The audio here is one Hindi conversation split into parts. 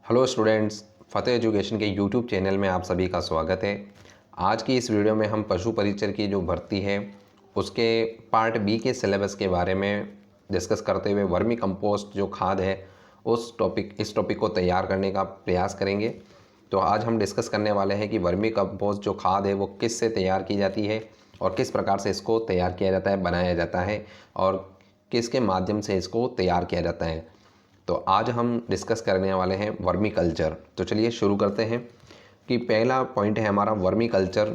हेलो स्टूडेंट्स, फतेह एजुकेशन के यूट्यूब चैनल में आप सभी का स्वागत है। आज की इस वीडियो में हम पशु परिचर की जो भर्ती है उसके पार्ट बी के सिलेबस के बारे में डिस्कस करते हुए वर्मी कंपोस्ट जो खाद है इस टॉपिक को तैयार करने का प्रयास करेंगे। तो आज हम डिस्कस करने वाले हैं कि वर्मी कंपोस्ट जो खाद है वो किस से तैयार की जाती है और किस प्रकार से इसको तैयार किया जाता है, बनाया जाता है और किसके माध्यम से इसको तैयार किया जाता है। तो आज हम डिस्कस करने वाले हैं वर्मी कल्चर। तो चलिए शुरू करते हैं कि पहला पॉइंट है हमारा वर्मी कल्चर।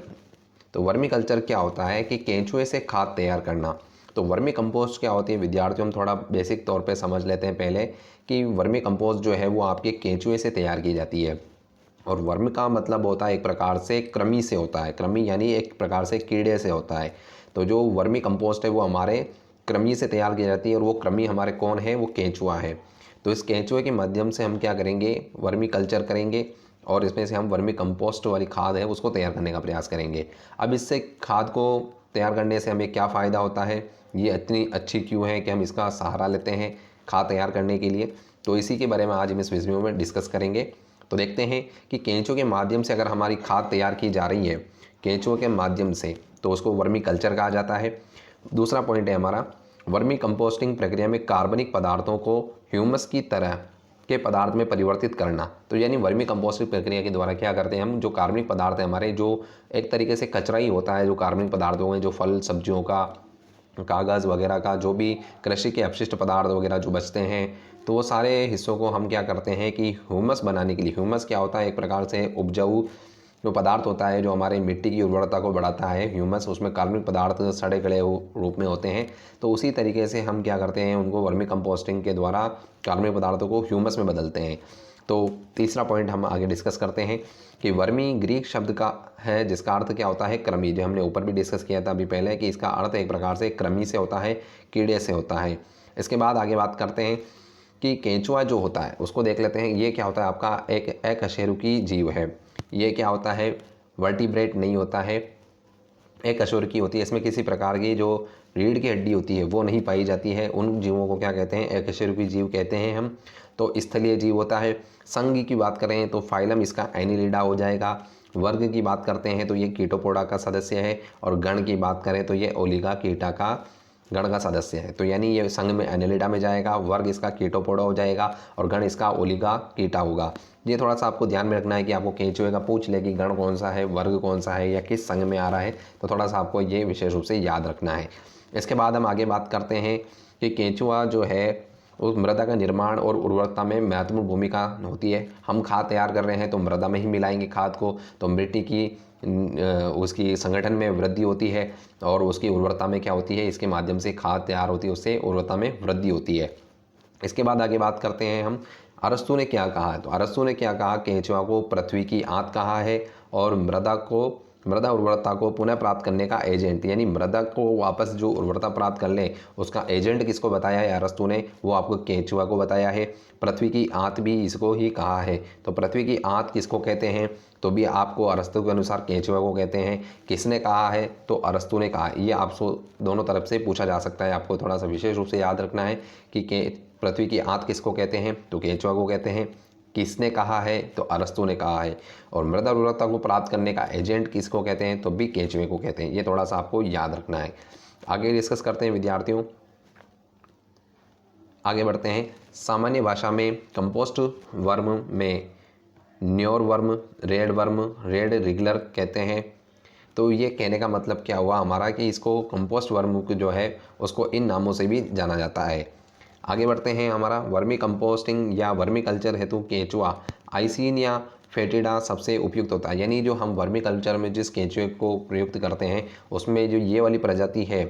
तो वर्मी कल्चर क्या होता है कि केंचुए से खाद तैयार करना। तो वर्मी कंपोस्ट क्या होती है विद्यार्थियों, हम थोड़ा बेसिक तौर पे समझ लेते हैं पहले कि वर्मी कंपोस्ट जो है वो आपके केंचुए से तैयार की जाती है। और वर्म का मतलब होता है एक प्रकार से कृमि से होता है, कृमि यानी एक प्रकार से कीड़े से होता है। तो जो वर्मी कंपोस्ट है वो हमारे कृमि से तैयार की जाती है और वो कृमि हमारे कौन है, वो केंचुआ है। तो इस केंचुए के माध्यम से हम क्या करेंगे, वर्मी कल्चर करेंगे और इसमें से हम वर्मी कंपोस्ट वाली खाद है उसको तैयार करने का प्रयास करेंगे। अब इससे खाद को तैयार करने से हमें क्या फ़ायदा होता है, ये इतनी अच्छी क्यों है कि हम इसका सहारा लेते हैं खाद तैयार करने के लिए, तो इसी के बारे में आज हम इस वीडियो में डिस्कस करेंगे। तो देखते हैं कि केंचुए के माध्यम से अगर हमारी खाद तैयार की जा रही है केंचुए के माध्यम से, तो उसको वर्मी कल्चर कहा जाता है। दूसरा पॉइंट है हमारा वर्मी कंपोस्टिंग प्रक्रिया में कार्बनिक पदार्थों को ह्यूमस की तरह के पदार्थ में परिवर्तित करना। तो यानी वर्मी कंपोस्टिंग प्रक्रिया के द्वारा क्या करते हैं हम, जो कार्बनिक पदार्थ है हमारे, जो एक तरीके से कचरा ही होता है, जो कार्बनिक पदार्थों में जो फल सब्जियों का, कागज़ वगैरह का, जो भी कृषि के अपशिष्ट पदार्थ वगैरह जो बचते हैं, तो वो सारे हिस्सों को हम क्या करते हैं कि ह्यूमस बनाने के लिए, ह्यूमस क्या होता है एक प्रकार से उपजाऊ जो पदार्थ होता है जो हमारे मिट्टी की उर्वरता को बढ़ाता है, ह्यूमस, उसमें कार्बनिक पदार्थ सड़े गले रूप में होते हैं। तो उसी तरीके से हम क्या करते हैं, उनको वर्मी कंपोस्टिंग के द्वारा कार्बनिक पदार्थों को ह्यूमस में बदलते हैं। तो तीसरा पॉइंट हम आगे डिस्कस करते हैं कि वर्मी ग्रीक शब्द का है जिसका अर्थ क्या होता है, कृमि, जो हमने ऊपर भी डिस्कस किया था अभी पहले कि इसका अर्थ एक प्रकार से कृमि से होता है, कीड़े से होता है। इसके बाद आगे बात करते हैं कि केंचुआ जो होता है उसको देख लेते हैं। ये क्या होता है, आपका एक अकशेरुकी जीव है। ये क्या होता है, वर्टिब्रेट नहीं होता है, एक अकशेरुकी होती है। इसमें किसी प्रकार की जो रीढ़ की हड्डी होती है वो नहीं पाई जाती है। उन जीवों को क्या कहते हैं, अकशेरुकी जीव कहते हैं हम। तो स्थलीय जीव होता है। संघ की बात करें तो फाइलम इसका एनिलिडा हो जाएगा। वर्ग की बात करते हैं तो ये कीटोपोडा का सदस्य है। और गण की बात करें तो ये ओलिगा कीटा का गण का सदस्य है। तो यानी ये संघ में एनिलिडा में जाएगा, वर्ग इसका कीटोपोडा हो जाएगा और गण इसका ओलिगा कीटा होगा। ये थोड़ा सा आपको ध्यान में रखना है कि आपको केंचुए का पूछ ले कि गण कौन सा है, वर्ग कौन सा है या किस संघ में आ रहा है, तो थोड़ा सा आपको ये विशेष रूप से याद रखना है। इसके बाद हम आगे बात करते हैं कि केंचुआ जो है उस मृदा का निर्माण और उर्वरता में महत्वपूर्ण भूमिका होती है। हम खाद तैयार कर रहे हैं तो मृदा में ही मिलाएंगे खाद को, तो मिट्टी की उसकी संगठन में वृद्धि होती है और उसकी उर्वरता में क्या होती है, इसके माध्यम से खाद तैयार होती है, उससे उर्वरता में वृद्धि होती है। इसके बाद आगे बात करते हैं हम, अरस्तु ने क्या कहा है। तो अरस्तु ने क्या कहा, केंचुआ को पृथ्वी की आंत कहा है और मृदा उर्वरता को पुनः प्राप्त करने का एजेंट, यानी मृदा को वापस जो उर्वरता प्राप्त कर ले उसका एजेंट किसको बताया है अरस्तु ने, वो आपको केंचुआ को बताया है। पृथ्वी की आंत भी इसको ही कहा है। तो पृथ्वी की आंत किसको कहते हैं, तो भी आपको अरस्तु के अनुसार केंचुआ को कहते हैं। किसने कहा है, तो अरस्तु ने कहा। ये आपको दोनों तरफ से पूछा जा सकता है, आपको थोड़ा सा विशेष रूप से याद रखना है कि पृथ्वी की आंत किसको कहते हैं, तो केंचुआ को कहते हैं। किसने कहा है, तो अरस्तु ने कहा है। और मृदा उर्वरता को प्राप्त करने का एजेंट किसको कहते हैं, तो भी केंचुए को कहते हैं। ये थोड़ा सा आपको याद रखना है। आगे डिस्कस करते हैं विद्यार्थियों, आगे बढ़ते हैं। सामान्य भाषा में कंपोस्ट वर्म में न्योर वर्म, रेड वर्म, रेड रिगलर कहते हैं। तो ये कहने का मतलब क्या हुआ हमारा कि इसको कंपोस्ट वर्म जो है उसको इन नामों से भी जाना जाता है। आगे बढ़ते हैं, हमारा वर्मी कंपोस्टिंग या वर्मी कल्चर हेतु केंचुआ आइसिनिया फेटिडा सबसे उपयुक्त होता है। यानी जो हम वर्मी कल्चर में जिस केंचुए को प्रयुक्त करते हैं उसमें जो ये वाली प्रजाति है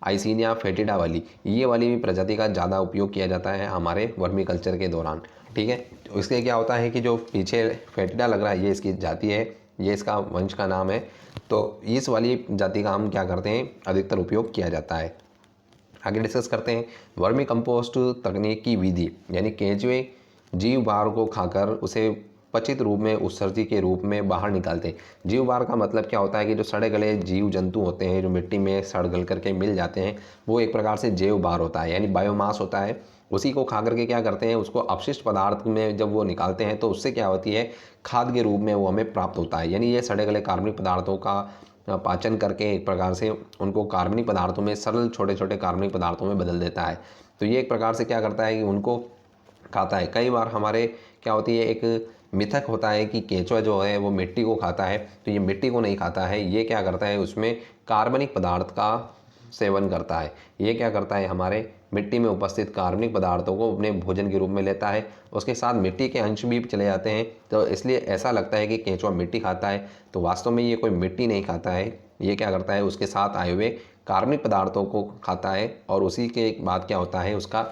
आइसिनिया फेटिडा वाली, ये वाली प्रजाति का ज़्यादा उपयोग किया जाता है हमारे वर्मी कल्चर के दौरान। ठीक है, तो इसके क्या होता है कि जो पीछे फेटिडा लग रहा है ये इसकी जाति है, ये इसका वंश का नाम है। तो इस वाली जाति का हम क्या करते हैं, अधिकतर उपयोग किया जाता है। आगे डिस्कस करते हैं वर्मी कंपोस्ट तकनीक की विधि, यानी केंचुए जीव भार को खाकर उसे पचित रूप में उत्सर्जी के रूप में बाहर निकालते हैं। जीव भार का मतलब क्या होता है कि जो सड़े गले जीव जंतु होते हैं जो मिट्टी में सड़ गल करके मिल जाते हैं, वो एक प्रकार से जैव भार होता है, यानी बायोमास होता है। उसी को खा करके क्या करते हैं, उसको अपशिष्ट पदार्थ में जब वो निकालते हैं तो उससे क्या होती है, खाद के रूप में वो हमें प्राप्त होता है। यानी ये सड़े गले कार्बनिक पदार्थों का पाचन करके एक प्रकार से उनको कार्बनिक पदार्थों में, सरल छोटे छोटे कार्बनिक पदार्थों में बदल देता है। तो ये एक प्रकार से क्या करता है कि उनको खाता है। कई बार हमारे क्या होती है, एक मिथक होता है कि केंचुआ जो है वो मिट्टी को खाता है, तो ये मिट्टी को नहीं खाता है, ये क्या करता है, उसमें कार्बनिक पदार्थ का सेवन करता है। ये क्या करता है, हमारे मिट्टी में उपस्थित कार्बनिक पदार्थों को अपने भोजन के रूप में लेता है, उसके साथ मिट्टी के अंश भी चले जाते हैं। तो इसलिए ऐसा लगता है कि केंचुआ मिट्टी खाता है, तो वास्तव में ये कोई मिट्टी नहीं खाता है। ये क्या करता है, उसके साथ आए हुए कार्बनिक पदार्थों को खाता है और उसी के बाद क्या होता है, उसका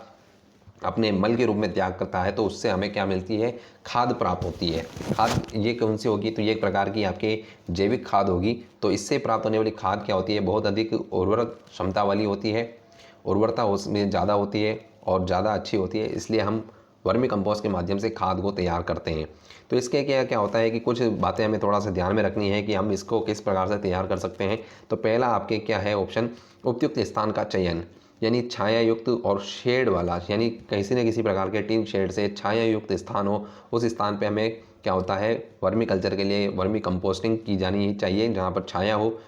अपने मल के रूप में त्याग करता है। तो उससे हमें क्या मिलती है, खाद प्राप्त होती है। खाद ये कौन सी होगी, तो ये एक प्रकार की आपके जैविक खाद होगी। तो इससे प्राप्त होने वाली खाद क्या होती है, बहुत अधिक उर्वरक क्षमता वाली होती है, उर्वरता उसमें ज़्यादा होती है और ज़्यादा अच्छी होती है। इसलिए हम वर्मी कंपोस्ट के माध्यम से खाद को तैयार करते हैं। तो इसके क्या क्या होता है कि कुछ बातें हमें थोड़ा सा ध्यान में रखनी है कि हम इसको किस प्रकार से तैयार कर सकते हैं। तो पहला आपके क्या है ऑप्शन, उपयुक्त स्थान का चयन, यानी छाया युक्त और शेड वाला, यानी किसी न किसी प्रकार के टीन शेड से छाया युक्त स्थान हो, उस स्थान पे हमें क्या होता है, वर्मी कल्चर के लिए वर्मी कंपोस्टिंग की जानी चाहिए, जहाँ पर छाया हो,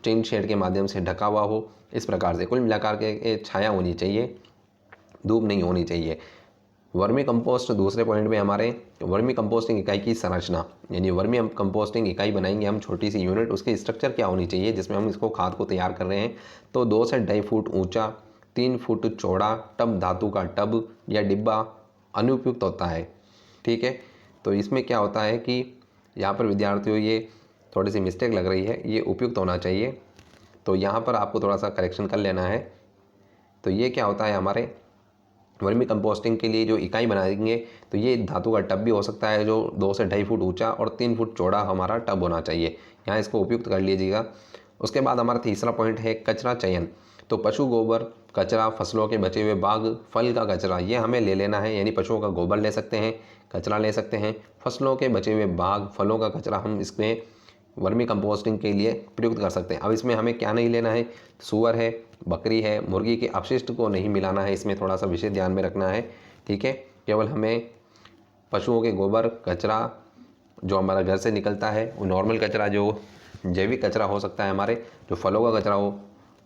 टीन शेड के माध्यम से ढका हुआ हो। इस प्रकार से कुल मिलाकर के छाया होनी चाहिए, धूप नहीं होनी चाहिए। वर्मी कंपोस्ट दूसरे पॉइंट में हमारे वर्मी कंपोस्टिंग इकाई की संरचना, यानी वर्मी कंपोस्टिंग इकाई बनाएंगे हम, छोटी सी यूनिट, उसकी स्ट्रक्चर क्या होनी चाहिए जिसमें हम इसको खाद को तैयार कर रहे हैं। तो 2 से 2.5 फुट ऊंचा, 3 फुट चौड़ा टब, धातु का टब या डिब्बा अनुपयुक्त होता है। ठीक है, तो इसमें क्या होता है कि यहाँ पर विद्यार्थियों ये थोड़ी सी मिस्टेक लग रही है, ये उपयुक्त होना चाहिए। तो यहाँ पर आपको थोड़ा सा करेक्शन कर लेना है। तो ये क्या होता है, हमारे वर्मी कंपोस्टिंग के लिए जो इकाई बनाएंगे, तो ये धातु का टब भी हो सकता है जो 2 से 2.5 फुट ऊंचा और 3 फुट चौड़ा हमारा टब होना चाहिए। यहाँ इसको उपयुक्त कर लीजिएगा। उसके बाद हमारा तीसरा पॉइंट है कचरा चयन। तो पशु गोबर कचरा, फसलों के बचे हुए बाग, फल का कचरा, ये हमें ले लेना है। यानी पशुओं का गोबर ले सकते हैं, कचरा ले सकते हैं, फसलों के बचे हुए बाग, फलों का कचरा हम इसमें वर्मी कंपोस्टिंग के लिए प्रयुक्त कर सकते हैं। अब इसमें हमें क्या नहीं लेना है, सूअर है, बकरी है, मुर्गी के अपशिष्ट को नहीं मिलाना है, इसमें थोड़ा सा विशेष ध्यान में रखना है। ठीक है, केवल हमें पशुओं के गोबर कचरा जो हमारा घर से निकलता है, वो नॉर्मल कचरा जो जैविक कचरा हो सकता है हमारे, जो फलों का कचरा हो,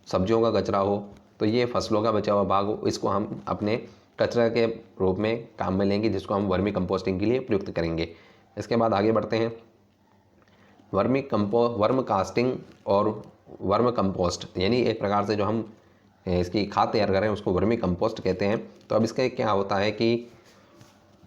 सब्जियों का कचरा हो, तो ये फसलों का बचा हुआ भाग हो, इसको हम अपने कचरा के रूप में काम में लेंगे, जिसको हम वर्मी कंपोस्टिंग के लिए प्रयुक्त करेंगे। इसके बाद आगे बढ़ते हैं, वर्म कास्टिंग और वर्म कंपोस्ट, यानी एक प्रकार से जो हम इसकी खाद तैयार कर रहे हैं उसको वर्मी कंपोस्ट कहते हैं। तो अब इसका क्या होता है कि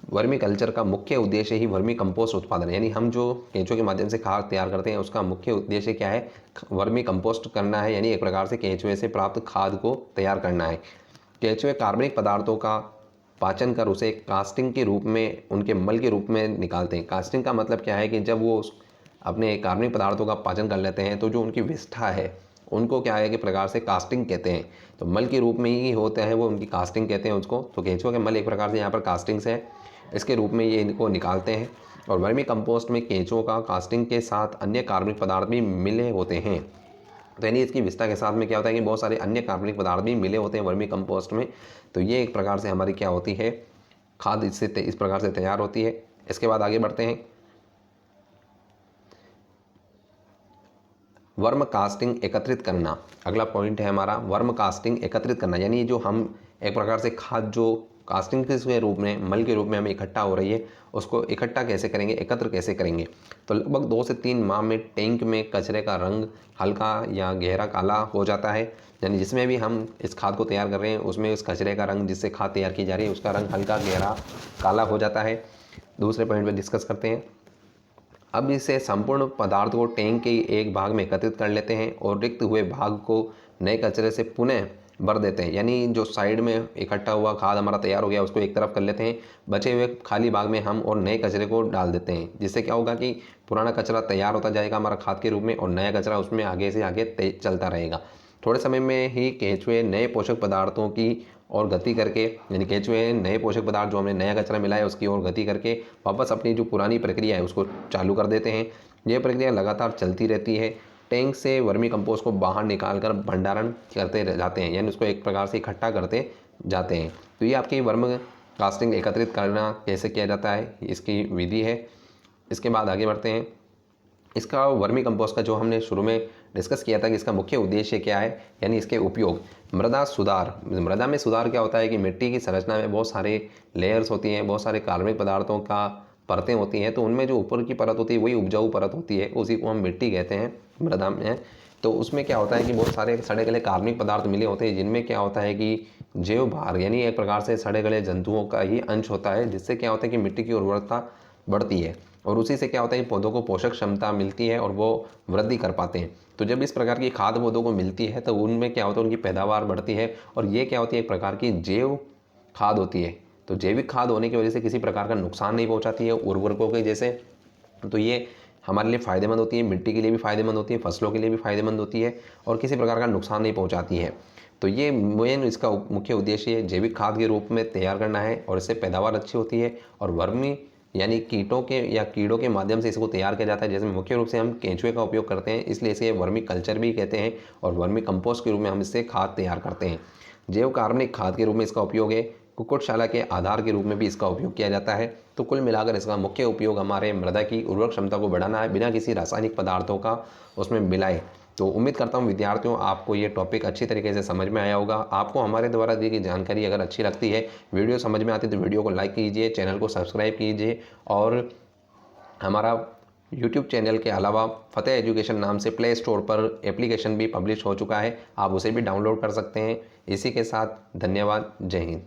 वर्मी कल्चर का मुख्य उद्देश्य ही वर्मी कंपोस्ट उत्पादन, यानी हम जो केंचुए के माध्यम से खाद तैयार करते हैं उसका मुख्य उद्देश्य क्या है, वर्मी कंपोस्ट करना है, यानी एक प्रकार से केंचुए से प्राप्त खाद को तैयार करना है। केंचुए कार्बनिक पदार्थों का पाचन कर उसे कास्टिंग के रूप में, उनके मल के रूप में निकालते हैं। कास्टिंग का मतलब क्या है कि जब वो अपने कार्बनिक पदार्थों का पाचन कर लेते हैं तो जो उनकी विष्ठा है उनको क्या है कि प्रकार से कास्टिंग कहते हैं। तो मल के रूप में ही होते हैं वो, उनकी कास्टिंग कहते हैं उसको। तो केंचुआ के मल एक प्रकार से यहाँ पर कास्टिंग्स है, इसके रूप में ये इनको निकालते हैं। और वर्मी कंपोस्ट में केंचुओं का कास्टिंग के साथ अन्य कार्बनिक पदार्थ भी मिले होते हैं। तो यानी इसकी विष्ठा के साथ में क्या होता है कि बहुत सारे अन्य कार्बनिक पदार्थ भी मिले होते हैं वर्मी कंपोस्ट में। तो ये एक प्रकार से हमारी क्या होती है, खाद इससे इस प्रकार से तैयार होती है। इसके बाद आगे बढ़ते हैं, वर्म कास्टिंग एकत्रित करना। अगला पॉइंट है हमारा वर्म कास्टिंग एकत्रित करना, यानी जो हम एक प्रकार से खाद जो कास्टिंग के रूप में, मल के रूप में हमें इकट्ठा हो रही है, उसको इकट्ठा कैसे करेंगे, एकत्र कैसे करेंगे। तो लगभग 2 से 3 माह में टैंक में कचरे का रंग हल्का या गहरा काला हो जाता है, यानी जिसमें भी हम इस खाद को तैयार कर रहे हैं उसमें उस कचरे का रंग जिससे खाद तैयार की जा रही है उसका रंग हल्का गहरा काला हो जाता है। दूसरे पॉइंट पर डिस्कस करते हैं। अब इसे संपूर्ण पदार्थ को टैंक के एक भाग में एकत्रित कर लेते हैं और रिक्त हुए भाग को नए कचरे से पुनः भर देते हैं, यानी जो साइड में इकट्ठा हुआ खाद हमारा तैयार हो गया उसको एक तरफ कर लेते हैं, बचे हुए खाली भाग में हम और नए कचरे को डाल देते हैं, जिससे क्या होगा कि पुराना कचरा तैयार होता जाएगा हमारा खाद के रूप में और नया कचरा उसमें आगे से आगे चलता रहेगा। थोड़े समय में ही केंचुए नए पोषक पदार्थों की और गति करके, यानी केंचुए नए पोषक पदार्थ जो हमने नया कचरा मिलाया उसकी ओर गति करके वापस अपनी जो पुरानी प्रक्रिया है उसको चालू कर देते हैं। ये प्रक्रिया लगातार चलती रहती है। टैंक से वर्मी कंपोस्ट को बाहर निकाल कर भंडारण करते जाते हैं, यानी उसको एक प्रकार से इकट्ठा करते जाते हैं। तो ये आपकी वर्म कास्टिंग एकत्रित करना कैसे किया जाता है, इसकी विधि है। इसके बाद आगे बढ़ते हैं। इसका वर्मी कंपोस्ट का जो हमने शुरू में डिस्कस किया था कि इसका मुख्य उद्देश्य क्या है, यानी इसके उपयोग। मृदा सुधार, मृदा में सुधार क्या होता है कि मिट्टी की संरचना में बहुत सारे लेयर्स होती हैं, बहुत सारे कार्बनिक पदार्थों का परतें होती हैं। तो उनमें जो ऊपर की परत होती है वही उपजाऊ परत होती है, उसी को हम मिट्टी कहते हैं मृदा में। तो उसमें क्या होता है कि बहुत सारे सड़े गले कार्बनिक पदार्थ मिले होते हैं, जिनमें क्या होता है कि जैव भार यानी एक प्रकार से सड़े गले जंतुओं का ही अंश होता है, जिससे क्या होता है कि मिट्टी की उर्वरता बढ़ती है और उसी से क्या होता है कि पौधों को पोषक क्षमता मिलती है और वो वृद्धि कर पाते हैं। तो जब इस प्रकार की खाद पौधों को मिलती है तो उनमें क्या होता है, उनकी पैदावार बढ़ती है और ये क्या होती है, एक प्रकार की जैव खाद होती है। तो जैविक खाद होने की वजह से किसी प्रकार का नुकसान नहीं पहुंचाती है उर्वरकों के जैसे। तो ये हमारे लिए फ़ायदेमंद होती है, मिट्टी के लिए भी फ़ायदेमंद होती है, फसलों के लिए भी फ़ायदेमंद होती है और किसी प्रकार का नुकसान नहीं पहुंचाती है। तो ये मेन इसका मुख्य उद्देश्य जैविक खाद के रूप में तैयार करना है और इससे पैदावार अच्छी होती है। और वर्मी यानी कीटों के या कीड़ों के माध्यम से इसको तैयार किया जाता है, जैसे मुख्य रूप से हम केंचुए का उपयोग करते हैं, इसलिए इसे वर्मी कल्चर भी कहते हैं और वर्मी कंपोस्ट के रूप में हम इससे खाद तैयार करते हैं। जैव कार्बनिक खाद के रूप में इसका उपयोग है, कुक्कुटशाला के आधार के रूप में भी इसका उपयोग किया जाता है। तो कुल मिलाकर इसका मुख्य उपयोग हमारे मृदा की उर्वरक क्षमता को बढ़ाना है, बिना किसी रासायनिक पदार्थों का उसमें मिलाए। तो उम्मीद करता हूँ विद्यार्थियों आपको ये टॉपिक अच्छी तरीके से समझ में आया होगा। आपको हमारे द्वारा दी गई जानकारी अगर अच्छी लगती है, वीडियो समझ में आती है तो वीडियो को लाइक कीजिए, चैनल को सब्सक्राइब कीजिए और हमारा यूट्यूब चैनल के अलावा फतेह एजुकेशन नाम से प्ले स्टोर पर एप्लीकेशन भी पब्लिश हो चुका है, आप उसे भी डाउनलोड कर सकते हैं। इसी के साथ धन्यवाद, जय हिंद।